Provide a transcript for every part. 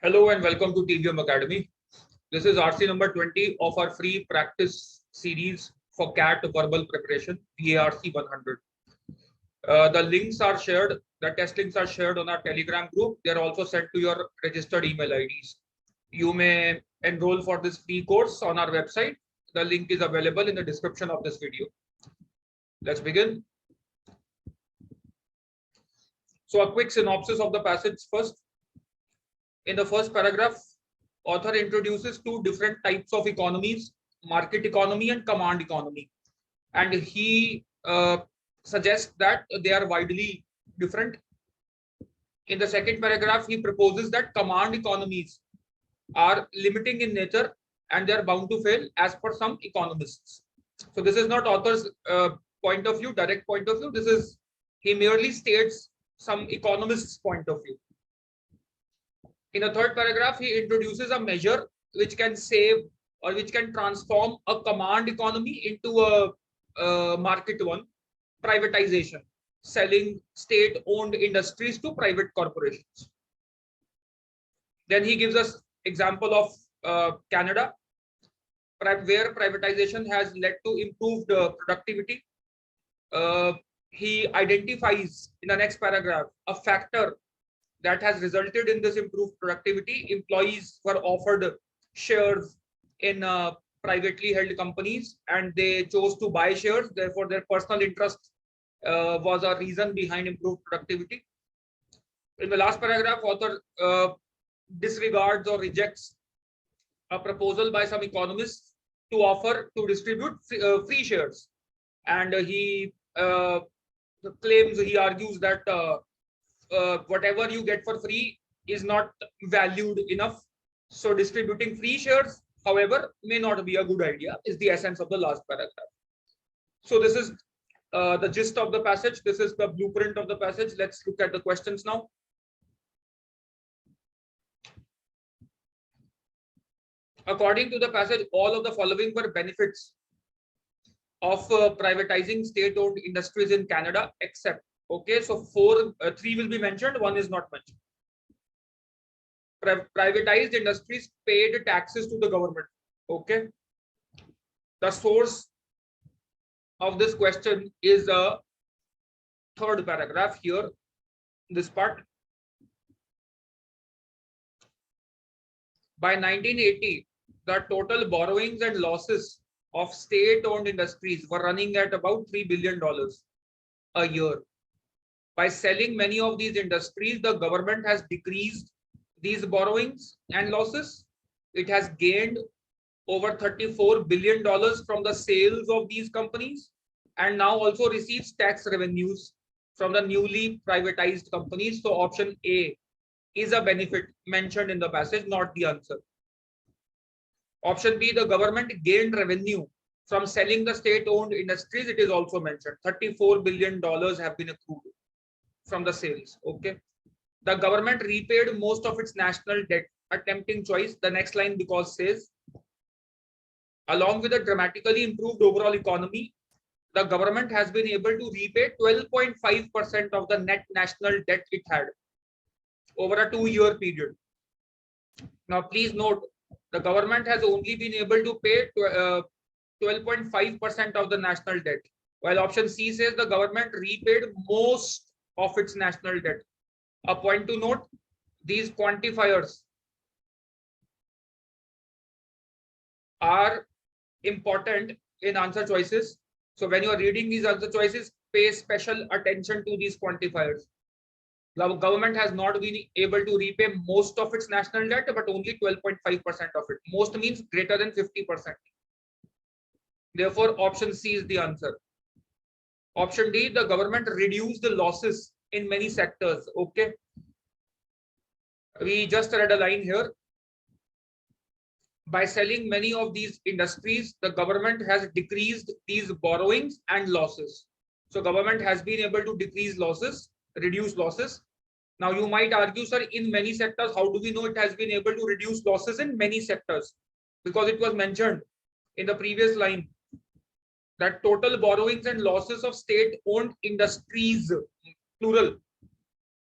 Hello and welcome to TVM Academy. This is RC number 20 of our free practice series for CAT verbal preparation, VARC 100. The links are shared, the test links are shared on our Telegram group. They are also sent to your registered email IDs. You may enroll for this free course on our website. The link is available in the description of this video. Let's begin. So a quick synopsis of the passage first. In the first paragraph, author introduces two different types of economies, market economy and command economy. And he suggests that they are widely different. In the second paragraph, he proposes that command economies are limiting in nature and they are bound to fail as per some economists. So this is not author's point of view, direct point of view. This is, he merely states some economists' point of view. In the third paragraph, he introduces a measure which can save or which can transform a command economy into a market one, privatization, selling state-owned industries to private corporations. Then he gives us example of Canada, where privatization has led to improved productivity. He identifies in the next paragraph a factor that has resulted in this improved productivity. Employees were offered shares in privately held companies and they chose to buy shares. Therefore, their personal interest was a reason behind improved productivity. In the last paragraph, author disregards or rejects a proposal by some economists to offer to distribute free shares. And he claims, he argues that whatever you get for free is not valued enough. So distributing free shares, however, may not be a good idea, is the essence of the last paragraph. So this is the gist of the passage. This is the blueprint of the passage. Let's look at the questions now. According to the passage, all of the following were benefits of privatizing state-owned industries in Canada, except, okay, so three will be mentioned, one is not mentioned. Privatized industries paid taxes to the government. Okay. The source of this question is a third paragraph here, this part. By 1980, the total borrowings and losses of state-owned industries were running at about $3 billion a year. By selling many of these industries, the government has decreased these borrowings and losses. It has gained over $34 billion from the sales of these companies and now also receives tax revenues from the newly privatized companies. So option A is a benefit mentioned in the passage, not the answer. Option B, the government gained revenue from selling the state-owned industries. It is also mentioned. $34 billion have been accrued from the sales. Okay. The government repaid most of its national debt. A tempting choice. The next line because says, along with a dramatically improved overall economy, the government has been able to repay 12.5% of the net national debt it had over a 2-year period. Now, please note, the government has only been able to pay 12.5% of the national debt, while option C says the government repaid most of its national debt. A point to note, these quantifiers are important in answer choices. So when you are reading these answer choices, pay special attention to these quantifiers. The government has not been able to repay most of its national debt, but only 12.5% of it. Most means greater than 50%. Therefore, option C is the answer. Option D, the government reduced the losses in many sectors. Okay. We just read a line here. By selling many of these industries, the government has decreased these borrowings and losses. So government has been able to decrease losses, reduce losses. Now you might argue, sir, in many sectors, how do we know it has been able to reduce losses in many sectors? Because it was mentioned in the previous line that total borrowings and losses of state-owned industries, plural,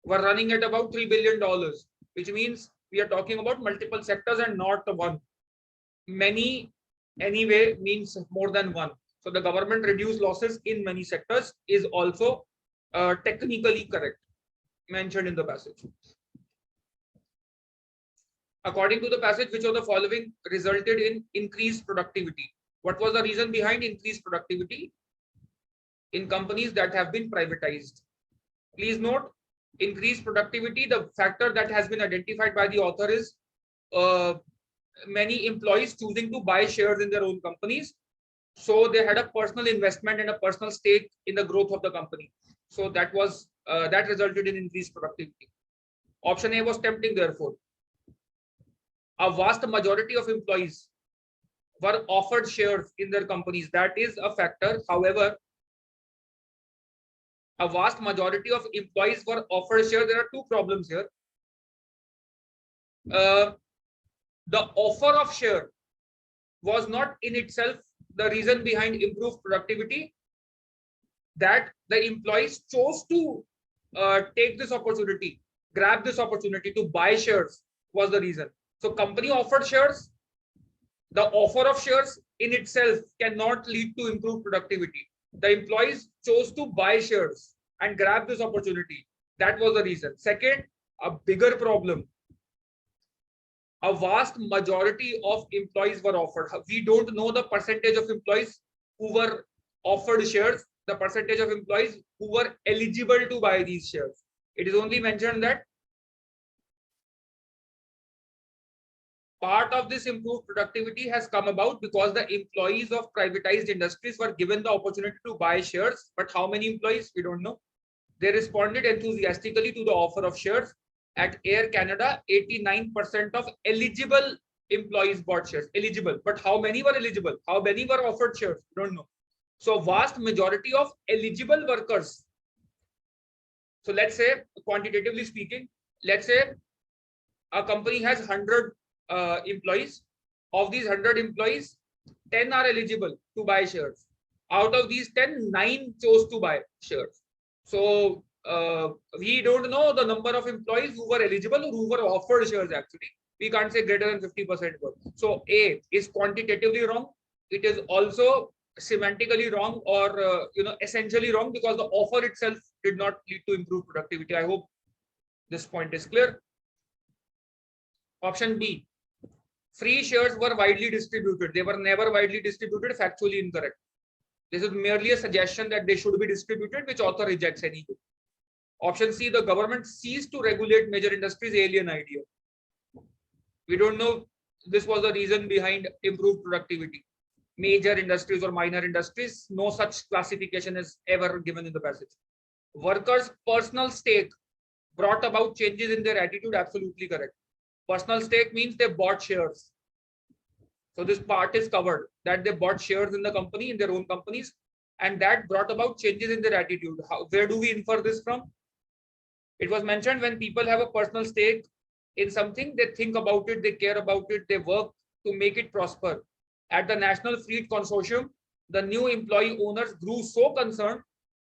were running at about $3 billion, which means we are talking about multiple sectors and not one. Many anyway means more than one. So the government reduced losses in many sectors is also technically correct, mentioned in the passage. According to the passage, which of the following resulted in increased productivity? What was the reason behind increased productivity in companies that have been privatized? Please note, increased productivity, the factor that has been identified by the author is many employees choosing to buy shares in their own companies. So they had a personal investment and a personal stake in the growth of the company. So that was that resulted in increased productivity. Option A was tempting, therefore. A vast majority of employees were offered shares in their companies. That is a factor. However, a vast majority of employees were offered shares. There are two problems here. The offer of share was not in itself the reason behind improved productivity. That the employees chose to take this opportunity, grab this opportunity to buy shares was the reason. So company offered shares. The offer of shares in itself cannot lead to improved productivity. The employees chose to buy shares and grab this opportunity. That was the reason. Second, a bigger problem. A vast majority of employees were offered. We don't know the percentage of employees who were offered shares, the percentage of employees who were eligible to buy these shares. It is only mentioned that part of this improved productivity has come about because the employees of privatized industries were given the opportunity to buy shares. But how many employees? We don't know. They responded enthusiastically to the offer of shares. At Air Canada, 89% of eligible employees bought shares. Eligible. But how many were eligible? How many were offered shares? We don't know. So vast majority of eligible workers. So let's say, quantitatively speaking, let's say a company has 100 employees. Of these 100 employees, 10 are eligible to buy shares. Out of these 10, 9 chose to buy shares. So we don't know the number of employees who were eligible or who were offered shares actually. We can't say greater than 50% were. So A is quantitatively wrong. It is also semantically wrong or essentially wrong because the offer itself did not lead to improved productivity. I hope this point is clear. Option B, free shares were widely distributed. They were never widely distributed, factually incorrect. This is merely a suggestion that they should be distributed, which author rejects anyway. Option C, the government ceased to regulate major industries, alien idea. We don't know this was the reason behind improved productivity. Major industries or minor industries, no such classification is ever given in the passage. Workers' personal stake brought about changes in their attitude, absolutely correct. Personal stake means they bought shares. So this part is covered, that they bought shares in the company, in their own companies, and that brought about changes in their attitude. Where do we infer this from? It was mentioned when people have a personal stake in something, they think about it, they care about it, they work to make it prosper. At the National Fleet Consortium, the new employee owners grew so concerned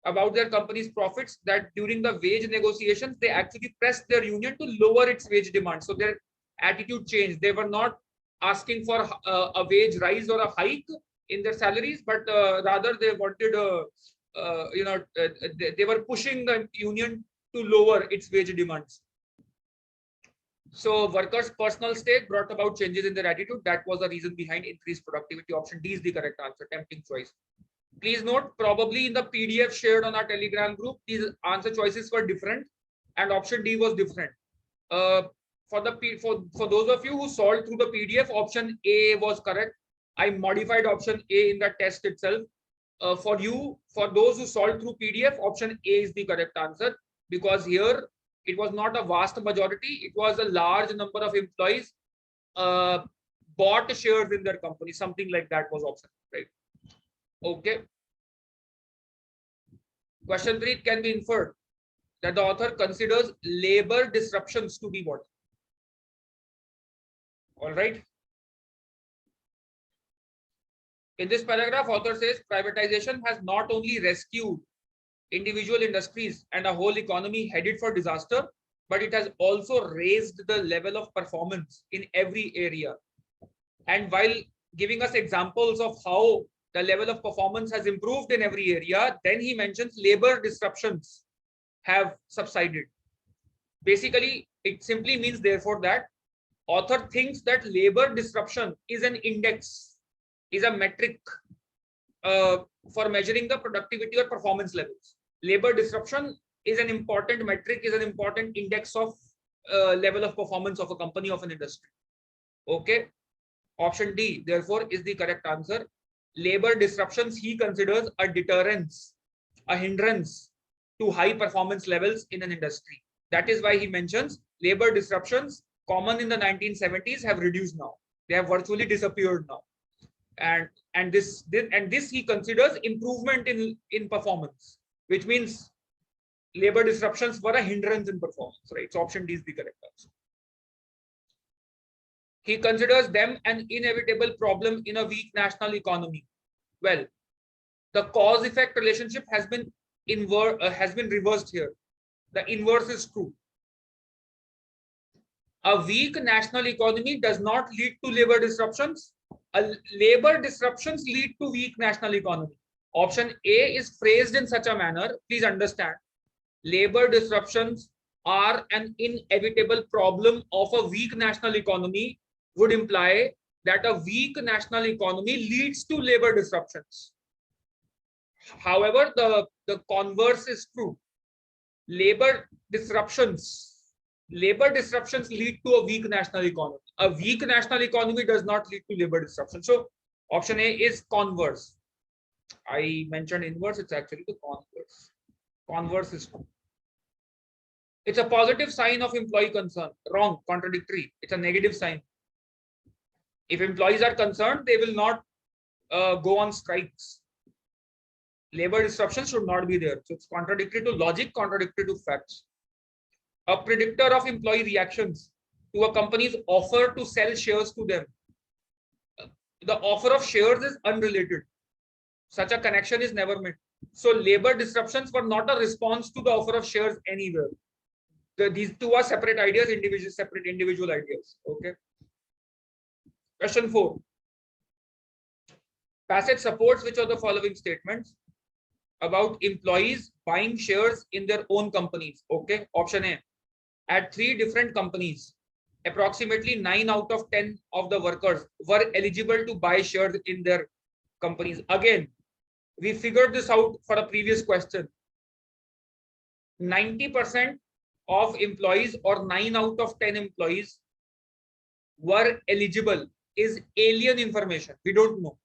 about their company's profits that during the wage negotiations, they actually pressed their union to lower its wage demand. So their attitude changed. They were not asking for a wage rise or a hike in their salaries, but rather they wanted, they were pushing the union to lower its wage demands. So workers' personal stake brought about changes in their attitude. That was the reason behind increased productivity. Option D is the correct answer. Tempting choice. Please note, probably in the PDF shared on our Telegram group, these answer choices were different, and option D was different. For those of you who solved through the PDF, option A was correct. I modified option A in the test itself. For those who solved through PDF, option A is the correct answer, because here it was not a vast majority, it was a large number of employees bought shares in their company, something like that was option, right? Okay. Question 3, it can be inferred that the author considers labor disruptions to be what? All right. In this paragraph, author says privatization has not only rescued individual industries and a whole economy headed for disaster, but it has also raised the level of performance in every area. And while giving us examples of how the level of performance has improved in every area, then he mentions labor disruptions have subsided. Basically, it simply means therefore that author thinks that labor disruption is an index, is a metric for measuring the productivity or performance levels. Labor disruption is an important metric, is an important index of level of performance of a company, of an industry. Okay. Option D, therefore, is the correct answer. Labor disruptions he considers a deterrence, a hindrance to high performance levels in an industry. That is why he mentions labor disruptions common in the 1970s have reduced now. They have virtually disappeared now. And this he considers improvement in performance, which means labor disruptions were a hindrance in performance, right? So option D is the correct answer. He considers them an inevitable problem in a weak national economy. Well, the cause-effect relationship has been reversed here. The inverse is true. A weak national economy does not lead to labor disruptions. Labor disruptions lead to weak national economy. Option A is phrased in such a manner. Please understand, labor disruptions are an inevitable problem of a weak national economy would imply that a weak national economy leads to labor disruptions. However, the converse is true. Labor disruptions lead to a weak national economy. A weak national economy does not lead to labor disruption. So option A is converse. I mentioned inverse, it's actually the converse. Converse is true. It's a positive sign of employee concern. Wrong, contradictory. It's a negative sign. If employees are concerned, they will not go on strikes. Labor disruption should not be there. So it's contradictory to logic, contradictory to facts. A predictor of employee reactions to a company's offer to sell shares to them. The offer of shares is unrelated. Such a connection is never made. So labor disruptions were not a response to the offer of shares anywhere. These two are separate ideas, separate individual ideas. Okay. Question 4. Passage supports which of the following statements about employees buying shares in their own companies? Okay. Option A. At 3 different companies, approximately 9 out of 10 of the workers were eligible to buy shares in their companies. Again, we figured this out for a previous question. 90% of employees or 9 out of 10 employees were eligible is alien information. We don't know.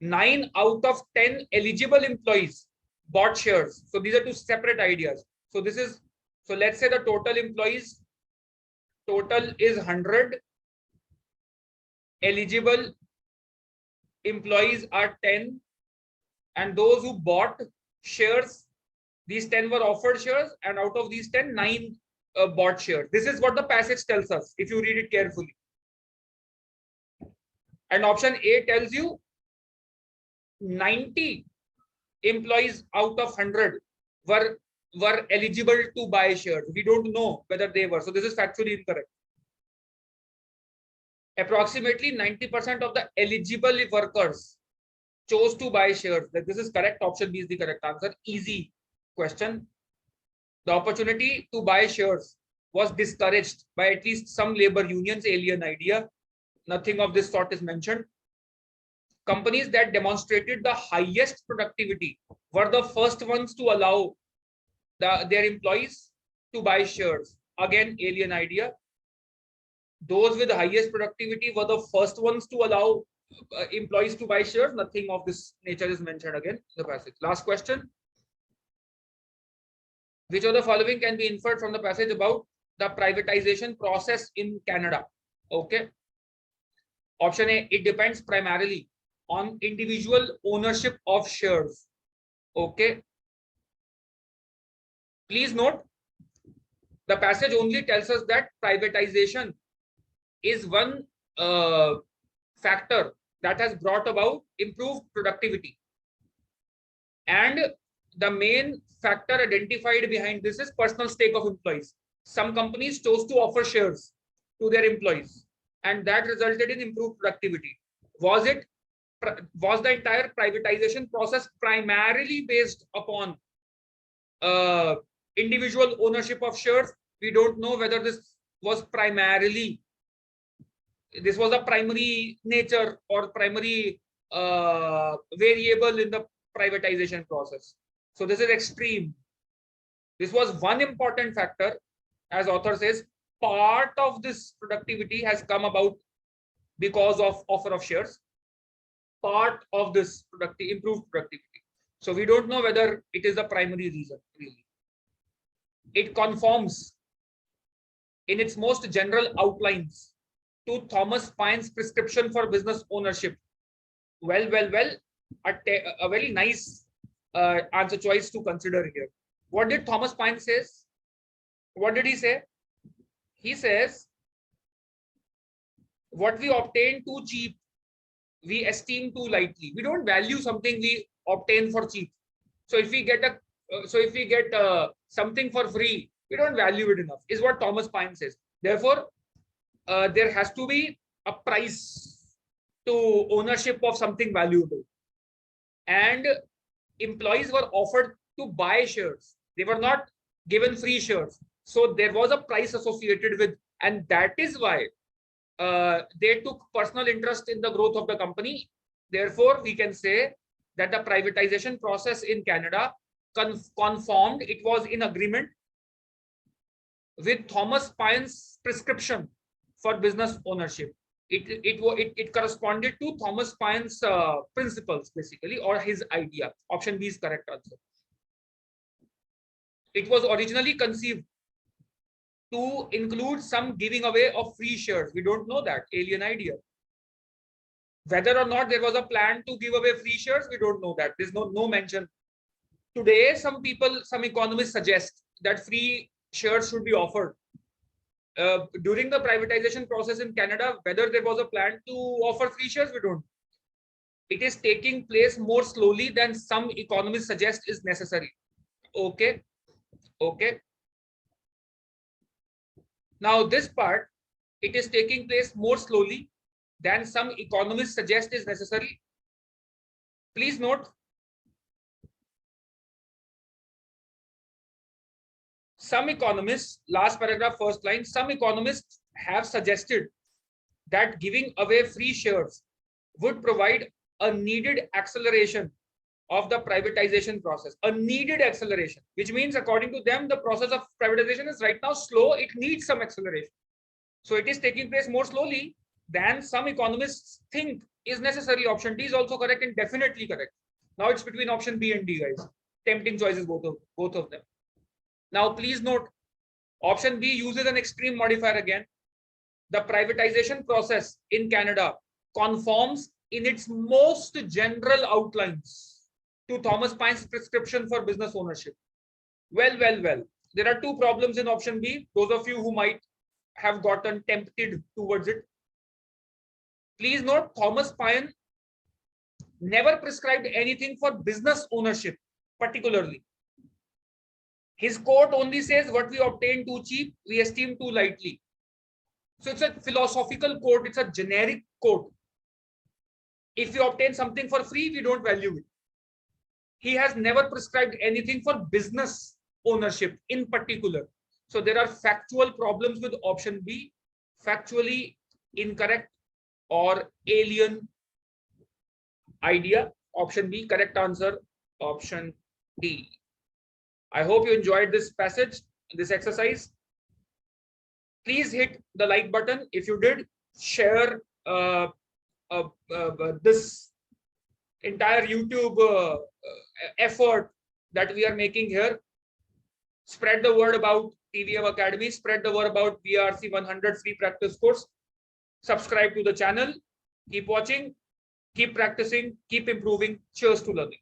9 out of 10 eligible employees bought shares. So these are 2 separate ideas. So this is, so let's say the total employees total is 100. Eligible employees are 10. And those who bought shares, these 10 were offered shares, and out of these 10, 9 bought shares. This is what the passage tells us if you read it carefully. And option A tells you 90 employees out of 100 were eligible to buy shares. We don't know whether they were. So this is factually incorrect. Approximately 90% of the eligible workers chose to buy shares. This is correct. Option B is the correct answer. Easy question. The opportunity to buy shares was discouraged by at least some labor unions. Alien idea. Nothing of this sort is mentioned. Companies that demonstrated the highest productivity were the first ones to allow their employees to buy shares. Again, alien idea. Those with the highest productivity were the first ones to allow employees to buy shares. Nothing of this nature is mentioned again in the passage. Last question. Which of the following can be inferred from the passage about the privatization process in Canada? Okay. Option A, it depends primarily on individual ownership of shares. Okay. Please note, the passage only tells us that privatization is one factor that has brought about improved productivity. And the main factor identified behind this is personal stake of employees. Some companies chose to offer shares to their employees, and that resulted in improved productivity. Was the entire privatization process primarily based upon individual ownership of shares? We don't know whether this was a primary nature or primary variable in the privatization process. So this is extreme. This was one important factor. As author says, part of this productivity has come about because of offer of shares. Part of this improved productivity. So we don't know whether it is the primary reason, really. It conforms in its most general outlines to Thomas Paine's prescription for business ownership. Well, a very nice answer choice to consider here. What did Thomas Paine says? What did he say? He says, what we obtain too cheap, we esteem too lightly. We don't value something we obtain for cheap. So if we get something for free, we don't value it enough, is what Thomas Paine says. Therefore, there has to be a price to ownership of something valuable. And employees were offered to buy shares. They were not given free shares. So there was a price associated with, and that is why they took personal interest in the growth of the company. Therefore, we can say that the privatization process in Canada conformed, it was in agreement with Thomas Paine's prescription for business ownership. It corresponded to Thomas Paine's principles, basically, or his idea. Option B is correct answer. It was originally conceived to include some giving away of free shares. We don't know that, alien idea. Whether or not there was a plan to give away free shares, we don't know that. There's no mention. Today, some economists suggest that free shares should be offered. During the privatization process in Canada, whether there was a plan to offer free shares, we don't. It is taking place more slowly than some economists suggest is necessary. Okay. Now this part, it is taking place more slowly than some economists suggest is necessary. Please note, some economists, last paragraph, first line, some economists have suggested that giving away free shares would provide a needed acceleration of the privatization process. A needed acceleration, which means according to them, the process of privatization is right now slow. It needs some acceleration. So it is taking place more slowly than some economists think is necessary. Option D is also correct and definitely correct. Now it's between option B and D, guys. Tempting choices, both of them. Now, please note, option B uses an extreme modifier again. The privatization process in Canada conforms in its most general outlines to Thomas Paine's prescription for business ownership. Well. There are two problems in option B. Those of you who might have gotten tempted towards it. Please note, Thomas Paine never prescribed anything for business ownership, particularly. His quote only says, what we obtain too cheap, we esteem too lightly. So it's a philosophical quote. It's a generic quote. If we obtain something for free, we don't value it. He has never prescribed anything for business ownership in particular. So there are factual problems with option B, factually incorrect or alien idea. Option B, correct answer, option D. I hope you enjoyed this passage, this exercise. Please hit the like button. If you did, share this entire YouTube effort that we are making here. Spread the word about TVM Academy. Spread the word about VARC 100 free practice course. Subscribe to the channel. Keep watching. Keep practicing. Keep improving. Cheers to learning.